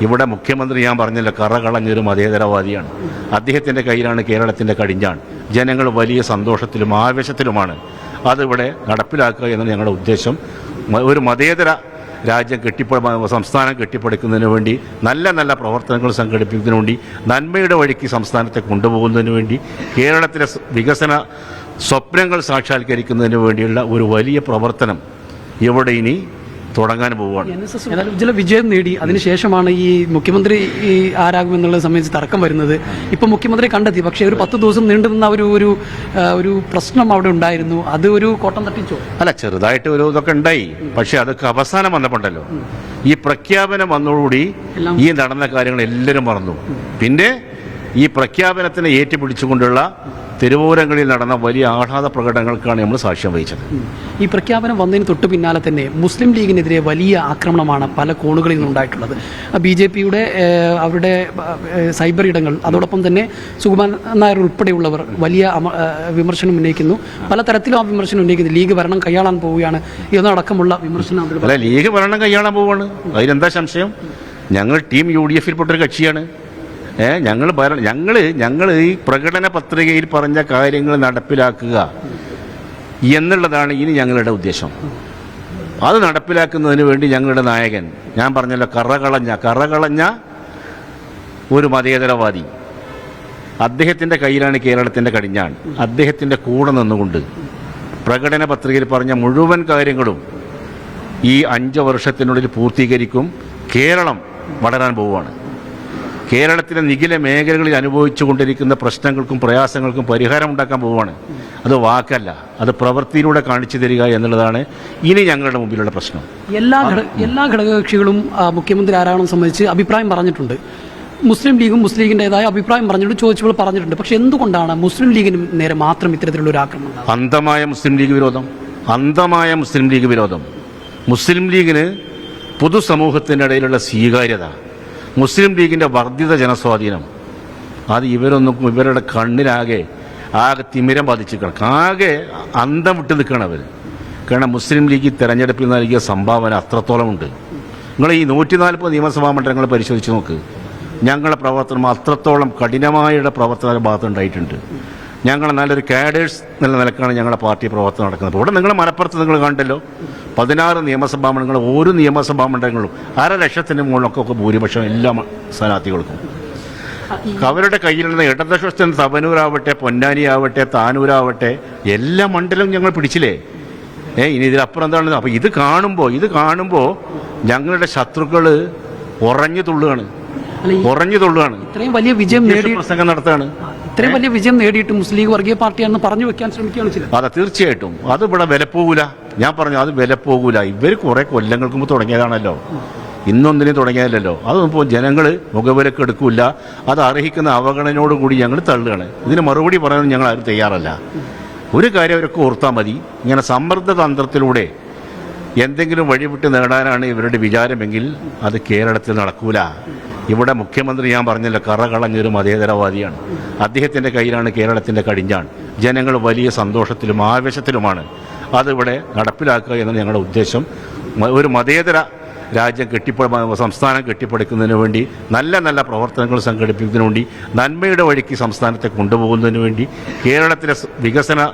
ഇവിടെ മുഖ്യമന്ത്രി ഞാൻ പറഞ്ഞല്ലോ കറകളഞ്ഞൊരു മതേതരവാദിയാണ്. അദ്ദേഹത്തിൻ്റെ കയ്യിലാണ് കേരളത്തിൻ്റെ കടിഞ്ഞാൺ. ജനങ്ങൾ വലിയ സന്തോഷത്തിലും ആവേശത്തിലുമാണ്. അതിവിടെ നടപ്പിലാക്കുക എന്നാണ് ഞങ്ങളുടെ ഉദ്ദേശം. ഒരു മതേതര രാജ്യം സംസ്ഥാനം കെട്ടിപ്പടുക്കുന്നതിന് വേണ്ടി നല്ല നല്ല പ്രവർത്തനങ്ങൾ സംഘടിപ്പിക്കുന്നതിന് വേണ്ടി നന്മയുടെ വഴിക്ക് സംസ്ഥാനത്തെ കൊണ്ടുപോകുന്നതിന് വേണ്ടി കേരളത്തിലെ വികസന സ്വപ്നങ്ങൾ സാക്ഷാത്കരിക്കുന്നതിന് വേണ്ടിയുള്ള ഒരു വലിയ പ്രവർത്തനം ഇവിടെ ഇനി തുടങ്ങാൻ പോവുകയാണ്. ചില വിജയം നേടി അതിനുശേഷമാണ് ഈ മുഖ്യമന്ത്രി ആരാകുമെന്നുള്ളത് സംബന്ധിച്ച് തർക്കം വരുന്നത്. ഇപ്പം മുഖ്യമന്ത്രി കണ്ടെത്തി, പക്ഷേ ഒരു 10 ദിവസം നീണ്ടുനിന്ന ഒരു പ്രശ്നം അവിടെ ഉണ്ടായിരുന്നു. അത് ഒരു കോട്ടം തട്ടിച്ചോ? അല്ല, ചെറുതായിട്ട് ഒരു ഇതൊക്കെ ഉണ്ടായി. പക്ഷെ അതൊക്കെ അവസാനം വന്നപ്പോണ്ടല്ലോ ഈ പ്രഖ്യാപനം വന്നതോടുകൂടി ഈ നടന്ന കാര്യങ്ങൾ എല്ലാവരും മറന്നു. പിന്നെ ഈ പ്രഖ്യാപനത്തിനെ ഏറ്റുപിടിച്ചുകൊണ്ടുള്ള തെരുവോരങ്ങളിൽ നടന്ന വലിയ ആഹ്ലാദ പ്രകടനങ്ങൾക്കാണ് നമ്മൾ സാക്ഷ്യം വഹിച്ചത്. ഈ പ്രഖ്യാപനം വന്നതിന് തൊട്ട് പിന്നാലെ തന്നെ മുസ്ലിം ലീഗിനെതിരെ വലിയ ആക്രമണമാണ് പല കോണുകളിൽ നിന്നുണ്ടായിട്ടുള്ളത്. BJPയുടെ അവരുടെ സൈബർ ഇടങ്ങൾ, അതോടൊപ്പം തന്നെ സുകുമാരൻ നായർ ഉൾപ്പെടെയുള്ളവർ വലിയ വിമർശനം ഉന്നയിക്കുന്നു. പലതരത്തിലും ആ വിമർശനം ഉന്നയിക്കുന്നു. ലീഗ് ഭരണം കൈയാളാൻ പോവുകയാണ് എന്നടക്കമുള്ള വിമർശനം. അല്ല, ലീഗ് ഭരണം കൈയാളാൻ പോവുകയാണ്, അതിലെന്താ സംശയം? ഞങ്ങൾ ടീം UDF പെട്ടൊരു കക്ഷിയാണ്. ഞങ്ങൾ ഈ പ്രകടന പത്രികയിൽ പറഞ്ഞ കാര്യങ്ങൾ നടപ്പിലാക്കുക എന്നുള്ളതാണ് ഇനി ഞങ്ങളുടെ ഉദ്ദേശം. അത് നടപ്പിലാക്കുന്നതിന് വേണ്ടി ഞങ്ങളുടെ നായകൻ, ഞാൻ പറഞ്ഞല്ലോ കറകളഞ്ഞ ഒരു മതേതരവാദി, അദ്ദേഹത്തിൻ്റെ കയ്യിലാണ് കേരളത്തിൻ്റെ കടിഞ്ഞാൺ. അദ്ദേഹത്തിൻ്റെ കൂടെ നിന്നുകൊണ്ട് പ്രകടന പത്രികയിൽ പറഞ്ഞ മുഴുവൻ കാര്യങ്ങളും ഈ 5 വർഷത്തിനുള്ളിൽ പൂർത്തീകരിക്കും. കേരളം വളരാൻ പോവുകയാണ്. കേരളത്തിലെ നിഖില മേഖലകളിൽ അനുഭവിച്ചു കൊണ്ടിരിക്കുന്ന പ്രശ്നങ്ങൾക്കും പ്രയാസങ്ങൾക്കും പരിഹാരം ഉണ്ടാക്കാൻ പോവുകയാണ്. അത് വാക്കല്ല, അത് പ്രവൃത്തിയിലൂടെ കാണിച്ചു തരിക എന്നുള്ളതാണ് ഇനി ഞങ്ങളുടെ മുമ്പിലുള്ള പ്രശ്നം. എല്ലാ ഘടകകക്ഷികളും മുഖ്യമന്ത്രി ആരാണെന്ന് സംബന്ധിച്ച് അഭിപ്രായം പറഞ്ഞിട്ടുണ്ട്. മുസ്ലിം ലീഗും മുസ്ലിം ലീഗിൻ്റെതായ അഭിപ്രായം പറഞ്ഞിട്ടുണ്ട്, ചോദിച്ചപ്പോൾ പറഞ്ഞിട്ടുണ്ട്. പക്ഷെ എന്തുകൊണ്ടാണ് മുസ്ലിം ലീഗിന് നേരെ മാത്രം ഇത്തരത്തിലുള്ള ഒരു ആക്രമണം? അന്ധമായ മുസ്ലിം ലീഗ് വിരോധം. മുസ്ലിം ലീഗിന് പൊതുസമൂഹത്തിൻ്റെ ഇടയിലുള്ള സ്വീകാര്യത, മുസ്ലിം ലീഗിൻ്റെ വർദ്ധിത ജനസ്വാധീനം, അത് ഇവരുടെ കണ്ണിലാകെ തിമിരം ബാധിച്ചിരിക്കണം. ആകെ അന്തം വിട്ട് നിൽക്കണം അവർ. കാരണം മുസ്ലിം ലീഗ് തെരഞ്ഞെടുപ്പിൽ നൽകിയ സംഭാവന അത്രത്തോളമുണ്ട്. നിങ്ങൾ ഈ 140 നിയമസഭാ മണ്ഡലങ്ങൾ പരിശോധിച്ച് നോക്ക്. ഞങ്ങളുടെ പ്രവർത്തനം അത്രത്തോളം കഠിനമായ പ്രവർത്തന ഭാഗത്തുണ്ടായിട്ടുണ്ട്. ഞങ്ങൾ നല്ലൊരു കാഡേഴ്സ് എന്ന നിലക്കാണ് ഞങ്ങളുടെ പാർട്ടി പ്രവർത്തനം നടക്കുന്നത്. ഇവിടെ നിങ്ങൾ മലപ്പുറത്ത് നിങ്ങൾ കണ്ടല്ലോ, 16 നിയമസഭാ മണ്ഡലങ്ങൾ, ഓരോ നിയമസഭാ മണ്ഡലങ്ങളും 1,00,000 മുകളിലൊക്കെ ഭൂരിപക്ഷം എല്ലാ സ്ഥാനാർത്ഥികൾക്കും. അവരുടെ കയ്യിലുള്ള ഇടതുപക്ഷത്തിന് തവനൂരാവട്ടെ, പൊന്നാനിയാവട്ടെ, താനൂരാവട്ടെ, എല്ലാ മണ്ഡലവും ഞങ്ങൾ പിടിച്ചില്ലേ. ഇനി ഇതിലപ്പുറം എന്താണ്? അപ്പോൾ ഇത് കാണുമ്പോൾ ഞങ്ങളുടെ ശത്രുക്കൾ ഉറഞ്ഞു തുള്ളുകയാണ്. ഇത്രയും വലിയ വിജയം പ്രസംഗം നടത്തുകയാണ്. ഇത്രയും വലിയ വിജയം നേടിയിട്ട് മുസ്ലിം ലീഗ് വർഗീയ പാർട്ടിയാണെന്ന് പറഞ്ഞു വെക്കാൻ ശ്രമിക്കുകയാണ് ചിലർ. അതെ, തീർച്ചയായിട്ടും അത് ഇവിടെ വിലപ്പോകൂല. ഞാൻ പറഞ്ഞു, അത് വിലപ്പോകൂല. ഇവർ കുറെ കൊല്ലങ്ങൾക്ക് മുമ്പ് തുടങ്ങിയതാണല്ലോ, ഇന്നൊന്നിനും തുടങ്ങിയതല്ലോ. അതിപ്പോൾ ജനങ്ങൾ മുഖവിലക്ക് എടുക്കില്ല. അത് അർഹിക്കുന്ന അവഗണനയോടുകൂടി ഞങ്ങൾ തള്ളുകയാണ്. ഇതിന് മറുപടി പറയാൻ ഞങ്ങൾ ആരും തയ്യാറല്ല. ഒരു കാര്യം അവരൊക്കെ ഓർത്താൽ മതി, ഇങ്ങനെ സമ്മർദ്ദ തന്ത്രത്തിലൂടെ എന്തെങ്കിലും വഴിവിട്ട് നേടാനാണ് ഇവരുടെ വിചാരമെങ്കിൽ അത് കേരളത്തിൽ നടക്കൂല. ഇവിടെ മുഖ്യമന്ത്രി ഞാൻ പറഞ്ഞല്ലോ കറകളഞ്ഞൊരു മതേതരവാദിയാണ്. അദ്ദേഹത്തിൻ്റെ കയ്യിലാണ് കേരളത്തിൻ്റെ കടിഞ്ഞാൺ. ജനങ്ങൾ വലിയ സന്തോഷത്തിലും ആവേശത്തിലുമാണ്. അതിവിടെ നടപ്പിലാക്കുക എന്നാണ് ഞങ്ങളുടെ ഉദ്ദേശം. ഒരു മതേതര രാജ്യം സംസ്ഥാനം കെട്ടിപ്പടുക്കുന്നതിന് വേണ്ടി നല്ല നല്ല പ്രവർത്തനങ്ങൾ സംഘടിപ്പിക്കുന്നതിന് വേണ്ടി നന്മയുടെ വഴിക്ക് സംസ്ഥാനത്തെ കൊണ്ടുപോകുന്നതിന് വേണ്ടി കേരളത്തിലെ വികസന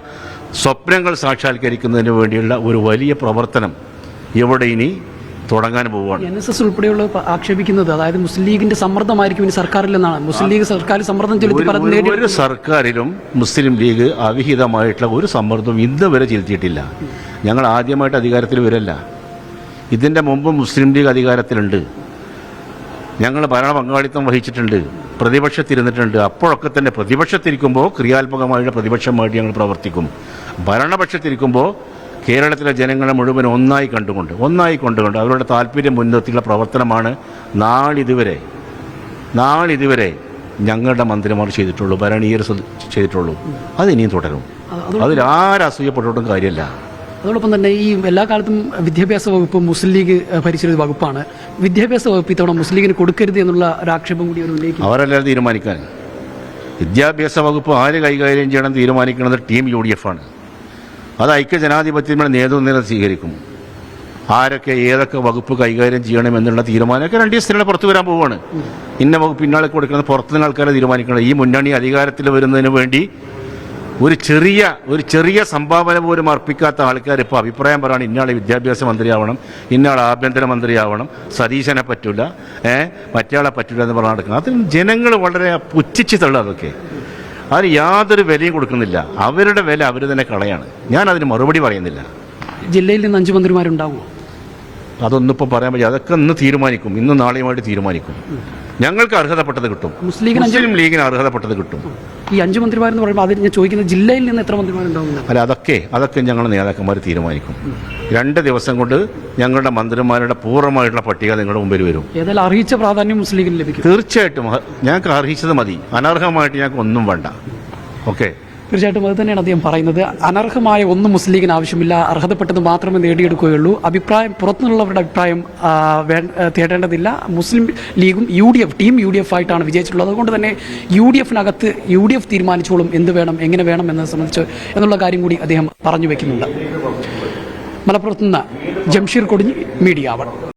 സ്വപ്നങ്ങൾ സാക്ഷാത്കരിക്കുന്നതിന് വേണ്ടിയുള്ള ഒരു വലിയ പ്രവർത്തനം ഇവിടെ ഇനി തുടങ്ങാൻ പോവുകയാണ്. NSS ഉൾപ്പെടെയുള്ള ആക്ഷേപിക്കുന്നത്, അതായത് മുസ്ലിം ലീഗിന്റെ സമ്മർദ്ദമായിരിക്കും ഇനി സർക്കാരിലെന്നാണ്. മുസ്ലിം ലീഗ് സർക്കാർ സമ്മർദ്ദം ചെലുത്തി ഒരു സർക്കാരിലും മുസ്ലിം ലീഗ് അവിഹിതമായിട്ടുള്ള ഒരു സമ്മർദ്ദവും ഇന്ന് വരെ ചെലുത്തിയിട്ടില്ല. ഞങ്ങൾ ആദ്യമായിട്ട് അധികാരത്തിൽ വരല്ല. ഇതിൻ്റെ മുമ്പ് മുസ്ലിം ലീഗ് അധികാരത്തിലുണ്ട്. ഞങ്ങൾ ഭരണ പങ്കാളിത്തം വഹിച്ചിട്ടുണ്ട്, പ്രതിപക്ഷത്തിരുന്നിട്ടുണ്ട്. അപ്പോഴൊക്കെ തന്നെ പ്രതിപക്ഷത്തിരിക്കുമ്പോൾ ക്രിയാത്മകമായിട്ട് പ്രതിപക്ഷമായിട്ട് ഞങ്ങൾ പ്രവർത്തിക്കും. ഭരണപക്ഷത്തിരിക്കുമ്പോൾ കേരളത്തിലെ ജനങ്ങളെ മുഴുവൻ ഒന്നായി കൊണ്ടുകൊണ്ട് അവരുടെ താല്പര്യം മുൻനിർത്തിയുള്ള പ്രവർത്തനമാണ് നാളിതുവരെ ഞങ്ങളുടെ മന്ത്രിമാർ ചെയ്തിട്ടുള്ളൂ, ഭരണീയർ ചെയ്തിട്ടുള്ളൂ. അത് ഇനിയും തുടരും. അതിൽ ആരസൂയപ്പെട്ടിട്ടും കാര്യമില്ല. അതോടൊപ്പം തന്നെ ഈ എല്ലാ കാലത്തും വിദ്യാഭ്യാസ വകുപ്പ് മുസ്ലിം ലീഗ് ഭരിച്ചൊരു വകുപ്പാണ്. വിദ്യാഭ്യാസ വകുപ്പ് ഇത്തവണ മുസ്ലിം ലീഗിന് കൊടുക്കരുത് എന്നുള്ള ഒരു ആക്ഷേപം കൂടി ഉന്നയിക്കും. അവരെല്ലാം തീരുമാനിക്കാൻ. വിദ്യാഭ്യാസ വകുപ്പ് ആര് കൈകാര്യം ചെയ്യണം തീരുമാനിക്കുന്നത് ടീം UDF ആണ്. അത് ഐക്യജനാധിപത്യങ്ങളുടെ നേതൃത്വം സ്വീകരിക്കും. ആരൊക്കെ ഏതൊക്കെ വകുപ്പ് കൈകാര്യം ചെയ്യണം എന്നുള്ള തീരുമാനമൊക്കെ 2 ദിവസത്തിനുള്ള പുറത്തു വരാൻ പോവുകയാണ്. ഇന്ന വകുപ്പ് പിന്നാലെ കൊടുക്കുന്നത് പുറത്തുനിന്ന് ആൾക്കാരെ തീരുമാനിക്കണം. ഈ മുന്നണി അധികാരത്തിൽ വരുന്നതിന് വേണ്ടി ഒരു ചെറിയ സംഭാവന പോലും അർപ്പിക്കാത്ത ആൾക്കാർ ഇപ്പോൾ അഭിപ്രായം പറയുകയാണ് ഇന്നയാൾ വിദ്യാഭ്യാസ മന്ത്രിയാവണം, ഇന്നയാൾ ആഭ്യന്തര മന്ത്രിയാവണം, സതീശനെ പറ്റില്ല, മറ്റയാളെ പറ്റില്ല എന്ന് പറഞ്ഞ് നടക്കുന്നത്. അതിൽ ജനങ്ങൾ വളരെ പുച്ഛിച്ച് തള്ളുക. അതൊക്കെ അതിന് യാതൊരു വിലയും കൊടുക്കുന്നില്ല. അവരുടെ വില അവർ തന്നെ കളയാണ്. ഞാൻ അതിന് മറുപടി പറയുന്നില്ല. ജില്ലയിൽ നിന്ന് 5 മന്ത്രിമാരുണ്ടാവുമോ? അതൊന്നും ഇപ്പം പറയാൻ പറ്റില്ല. അതൊക്കെ ഇന്ന് തീരുമാനിക്കും. ഇന്നും നാളെയുമായിട്ട് തീരുമാനിക്കും. ഞങ്ങൾക്ക് അർഹതപ്പെട്ടത് കിട്ടും, മുസ്ലിം ലീഗിന് അർഹതപ്പെട്ടത് കിട്ടും. ഈ 5 മന്ത്രിമാരെന്ന് പറയുമ്പോൾ അതിൽ ഞാൻ ചോദിക്കുന്നത് ജില്ലയിൽ നിന്ന് എത്ര മന്ത്രിമാരുണ്ടാവും? അല്ല, അതൊക്കെ ഞങ്ങളുടെ നേതാക്കന്മാർ തീരുമാനിക്കും. 2 ദിവസം കൊണ്ട് ഞങ്ങളുടെ മന്ത്രിമാരുടെ പൂർണ്ണമായിട്ടുള്ള പട്ടിക നിങ്ങളുടെ മുമ്പിൽ വരും. ഏതായാലും അറിയിച്ച പ്രാധാന്യം മുസ്ലിം ലീഗിന് ലഭിക്കും. തീർച്ചയായിട്ടും ഞങ്ങൾക്ക് അർഹിച്ചത് മതി. അനർഹമായിട്ട് ഞങ്ങൾക്ക് ഒന്നും വേണ്ട. ഓക്കെ, തീർച്ചയായിട്ടും അത് തന്നെയാണ് അദ്ദേഹം പറയുന്നത്. അനർഹമായ ഒന്നും മുസ്ലിം ലീഗിന് ആവശ്യമില്ല, അർഹതപ്പെട്ടത് മാത്രമേ നേടിയെടുക്കുകയുള്ളൂ. അഭിപ്രായമുള്ളവരുടെ അഭിപ്രായം തേടേണ്ടതില്ല. മുസ്ലിം ലീഗും ടീം UDF ആയിട്ടാണ് വിജയിച്ചിട്ടുള്ളത്. അതുകൊണ്ട് തന്നെ UDFനകത്ത് UDF തീരുമാനിച്ചോളും എന്ത് വേണം, എങ്ങനെ വേണം എന്നത് സംബന്ധിച്ച് എന്നുള്ള കാര്യം കൂടി അദ്ദേഹം പറഞ്ഞു വെക്കുന്നുണ്ട്. മലപ്പുറത്തുനിന്ന് ജംഷീർ കൊടിഞ്ഞി, മീഡിയ 1.